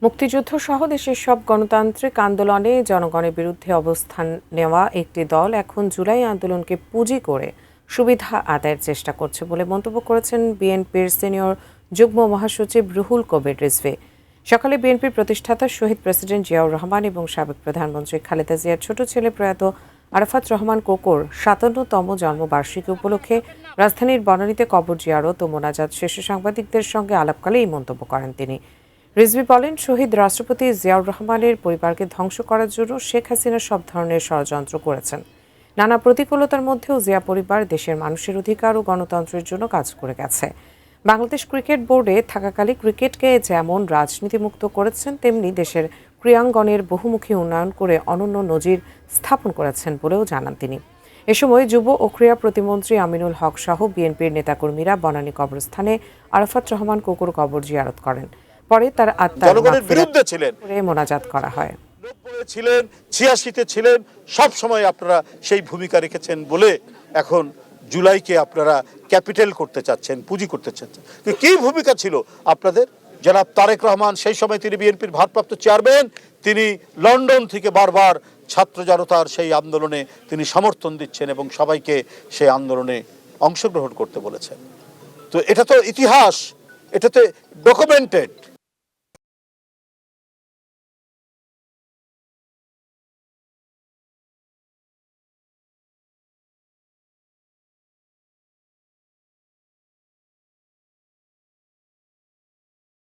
মুক্তিযুদ্ধ সহ দেশের সব গণতান্ত্রিক আন্দোলনে জনগণের বিরুদ্ধে অবস্থান নেওয়া একটি দল এখন জুলাই আন্দোলনকে পুঁজি করে সুবিধা আদায়ের চেষ্টা করছে বলে মন্তব্য করেছেন বিএনপির সিনিয়র যুগ্ম মহাসচিব রুহুল কবির রিজভী। সকালে বিএনপির প্রতিষ্ঠাতা শহীদ প্রেসিডেন্ট জিয়াউর রহমান এবং সাবেক প্রধানমন্ত্রী খালেদা জিয়ার ছোট ছেলে প্রয়াত আরাফাত রহমান কোকোর ৫৭তম জন্মবার্ষিকী উপলক্ষে রাজধানীর বনানীতে কবর জিয়ারত ও মোনাজাত শেষে সাংবাদিকদের সঙ্গে আলাপকালে এই মন্তব্য করেন তিনি। রিজভী বলেন, শহীদ রাষ্ট্রপতি জিয়াউর রহমানের পরিবারকে ধ্বংস করার জন্য শেখ হাসিনা সব ধরনের ষড়যন্ত্র করেছেন। নানা প্রতিকূলতার মধ্যেও জিয়া পরিবার দেশের মানুষের অধিকার ও গণতন্ত্রের জন্য কাজ করে গেছে। বাংলাদেশ ক্রিকেট বোর্ডে থাকাকালে ক্রিকেটকে যেমন রাজনীতিমুক্ত করেছেন, তেমনি দেশের ক্রীড়াঙ্গনের বহুমুখী উন্নয়ন করে অনন্য নজির স্থাপন করেছেন বলেও জানান তিনি। এ সময় যুব ও ক্রীড়া প্রতিমন্ত্রী আমিনুল হক সহ বিএনপির নেতাকর্মীরা বনানী কবরস্থানে আরাফাত রহমান কোকোর কবর জিয়ারত করেন। পরে তার আত্মার জনগণের বিরুদ্ধে ছিলেন, মোনাজাত করা হয়। ৯০ ছিলেন, ৮৬-তে ছিলেন, সব সময় আপনারা সেই ভূমিকা রেখেছেন বলে এখন জুলাইকে আপনারা ক্যাপিটাল করতে চাচ্ছেন, পুঁজি করতে চাচ্ছেন। কি ভূমিকা ছিল আপনাদের? জনাব তারেক রহমান, সেই সময় তিনি বিএনপির ভারপ্রাপ্ত চেয়ারম্যান, তিনি লন্ডন থেকে বারবার ছাত্র জনতার সেই আন্দোলনে তিনি সমর্থন দিচ্ছেন এবং সবাইকে সেই আন্দোলনে অংশগ্রহণ করতে বলেছেন। তো এটা তো ইতিহাস, এটাতে ডকুমেন্টেড।